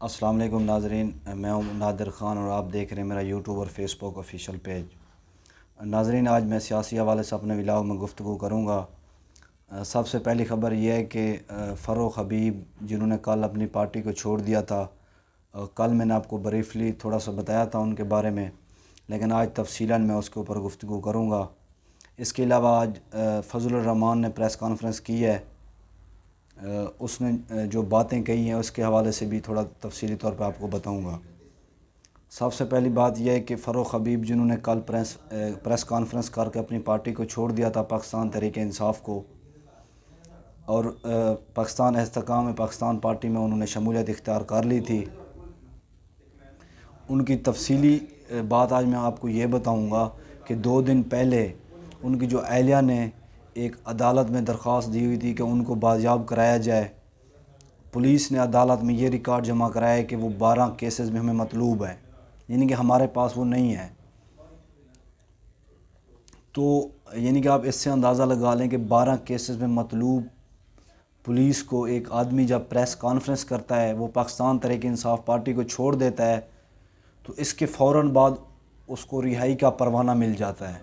السلام علیکم ناظرین، میں ہوں نادر خان اور آپ دیکھ رہے ہیں میرا یوٹیوب اور فیس بک آفیشیل پیج۔ ناظرین، آج میں سیاسی حوالے سے اپنے ولاگ میں گفتگو کروں گا۔ سب سے پہلی خبر یہ ہے کہ فروخ حبیب جنہوں نے کل اپنی پارٹی کو چھوڑ دیا تھا، کل میں نے آپ کو بریفلی تھوڑا سا بتایا تھا ان کے بارے میں، لیکن آج تفصیلاً میں اس کے اوپر گفتگو کروں گا۔ اس کے علاوہ آج فضل الرحمان نے پریس کانفرنس کی ہے، اس نے جو باتیں کہی ہیں اس کے حوالے سے بھی تھوڑا تفصیلی طور پہ آپ کو بتاؤں گا۔ سب سے پہلی بات یہ ہے کہ فروخ حبیب جنہوں نے کل پریس کانفرنس کر کے اپنی پارٹی کو چھوڑ دیا تھا، پاکستان تحریک انصاف کو، اور پاکستان استحکام پاکستان پارٹی میں انہوں نے شمولیت اختیار کر لی تھی، ان کی تفصیلی بات آج میں آپ کو یہ بتاؤں گا کہ 2 دن پہلے ان کی جو اہلیہ نے ایک عدالت میں درخواست دی ہوئی تھی کہ ان کو بازیاب کرایا جائے۔ پولیس نے عدالت میں یہ ریکارڈ جمع کرایا ہے کہ وہ 12 کیسز میں ہمیں مطلوب ہے، یعنی کہ ہمارے پاس وہ نہیں ہے۔ تو یعنی کہ آپ اس سے اندازہ لگا لیں کہ 12 کیسز میں مطلوب پولیس کو ایک آدمی جب پریس کانفرنس کرتا ہے، وہ پاکستان تحریک انصاف پارٹی کو چھوڑ دیتا ہے، تو اس کے فوراً بعد اس کو رہائی کا پروانہ مل جاتا ہے،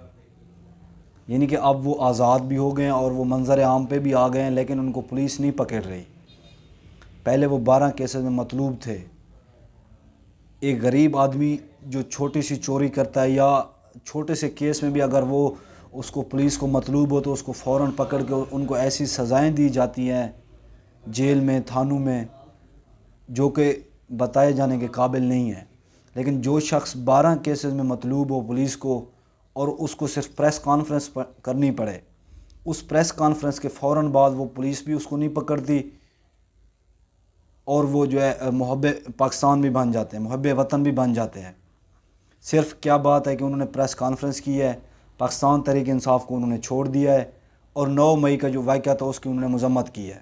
یعنی کہ اب وہ آزاد بھی ہو گئے ہیں اور وہ منظر عام پہ بھی آ گئے ہیں، لیکن ان کو پولیس نہیں پکڑ رہی۔ پہلے وہ 12 کیسز میں مطلوب تھے۔ ایک غریب آدمی جو چھوٹی سی چوری کرتا ہے یا چھوٹے سے کیس میں بھی اگر وہ اس کو پولیس کو مطلوب ہو تو اس کو فوراً پکڑ کے ان کو ایسی سزائیں دی جاتی ہیں جیل میں، تھانوں میں، جو کہ بتائے جانے کے قابل نہیں ہے۔ لیکن جو شخص 12 کیسز میں مطلوب ہو پولیس کو اور اس کو صرف پریس کانفرنس کرنی پڑے، اس پریس کانفرنس کے فوراً بعد وہ پولیس بھی اس کو نہیں پکڑتی اور وہ جو ہے محب پاکستان بھی بن جاتے ہیں، محب وطن بھی بن جاتے ہیں۔ صرف کیا بات ہے کہ انہوں نے پریس کانفرنس کی ہے، پاکستان تحریک انصاف کو انہوں نے چھوڑ دیا ہے، اور 9 مئی کا جو واقعہ تھا اس کی انہوں نے مذمت کی ہے۔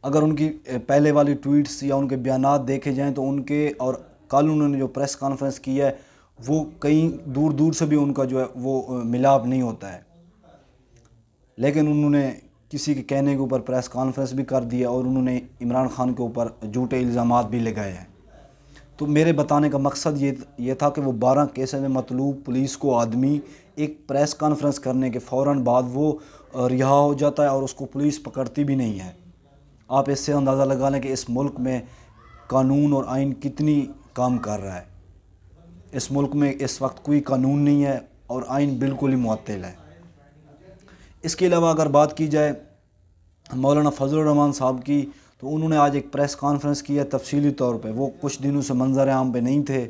اگر ان کی پہلے والی ٹویٹس یا ان کے بیانات دیکھے جائیں تو ان کے، اور کل انہوں نے جو پریس کانفرنس کی ہے، وہ کہیں دور دور سے بھی ان کا جو ہے وہ ملاپ نہیں ہوتا ہے، لیکن انہوں نے کسی کے کہنے کے اوپر پریس کانفرنس بھی کر دی ہے اور انہوں نے عمران خان کے اوپر جھوٹے الزامات بھی لگائے ہیں۔ تو میرے بتانے کا مقصد یہ تھا کہ وہ 12 کیسز میں مطلوب پولیس کو آدمی ایک پریس کانفرنس کرنے کے فوراً بعد وہ رہا ہو جاتا ہے اور اس کو پولیس پکڑتی بھی نہیں ہے۔ آپ اس سے اندازہ لگا لیں کہ اس ملک میں قانون اور آئین کتنی کام کر رہا ہے۔ اس ملک میں اس وقت کوئی قانون نہیں ہے اور آئین بالکل ہی معطل ہے۔ اس کے علاوہ اگر بات کی جائے مولانا فضل الرحمان صاحب کی، تو انہوں نے آج ایک پریس کانفرنس کی ہے تفصیلی طور پہ، وہ کچھ دنوں سے منظر عام پہ نہیں تھے۔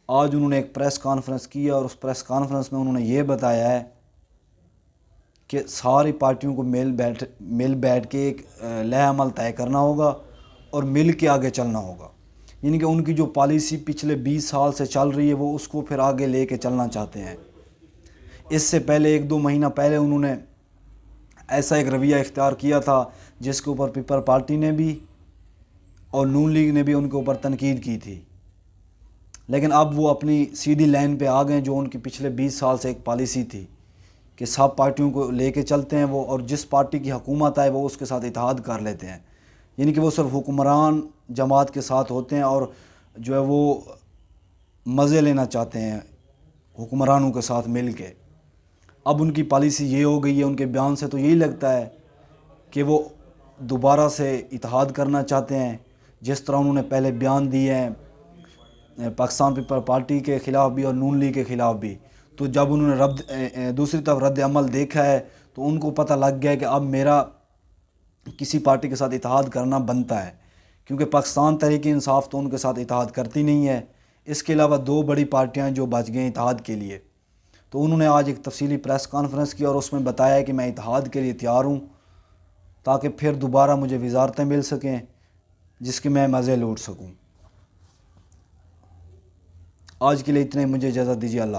آج انہوں نے ایک پریس کانفرنس کی ہے اور اس پریس کانفرنس میں انہوں نے یہ بتایا ہے کہ ساری پارٹیوں کو مل بیٹھ کے ایک لائحہ عمل طے کرنا ہوگا اور مل کے آگے چلنا ہوگا، یعنی کہ ان کی جو پالیسی پچھلے 20 سال سے چل رہی ہے وہ اس کو پھر آگے لے کے چلنا چاہتے ہیں۔ اس سے پہلے 1-2 مہینہ پہلے انہوں نے ایسا ایک رویہ اختیار کیا تھا جس کے اوپر پیپل پارٹی نے بھی اور نون لیگ نے بھی ان کے اوپر تنقید کی تھی، لیکن اب وہ اپنی سیدھی لائن پہ آ گئے جو ان کی پچھلے 20 سال سے ایک پالیسی تھی کہ سب پارٹیوں کو لے کے چلتے ہیں وہ، اور جس پارٹی کی حکومت آئے وہ اس کے ساتھ اتحاد کر لیتے ہیں، یعنی کہ وہ صرف حکمران جماعت کے ساتھ ہوتے ہیں اور جو ہے وہ مزے لینا چاہتے ہیں حکمرانوں کے ساتھ مل کے۔ اب ان کی پالیسی یہ ہو گئی ہے، ان کے بیان سے تو یہی لگتا ہے کہ وہ دوبارہ سے اتحاد کرنا چاہتے ہیں، جس طرح انہوں نے پہلے بیان دیے ہیں پاکستان پیپل پارٹی کے خلاف بھی اور نون لیگ کے خلاف بھی۔ تو جب انہوں نے دوسری طرف رد عمل دیکھا ہے تو ان کو پتہ لگ گیا کہ اب میرا کسی پارٹی کے ساتھ اتحاد کرنا بنتا ہے، کیونکہ پاکستان تحریک انصاف تو ان کے ساتھ اتحاد کرتی نہیں ہے۔ اس کے علاوہ 2 بڑی پارٹیاں جو بچ گئیں اتحاد کے لیے، تو انہوں نے آج ایک تفصیلی پریس کانفرنس کی اور اس میں بتایا کہ میں اتحاد کے لیے تیار ہوں تاکہ پھر دوبارہ مجھے وزارتیں مل سکیں جس کے میں مزے لوٹ سکوں۔ آج کے لیے اتنے، مجھے اجازت دیجیے۔ اللہ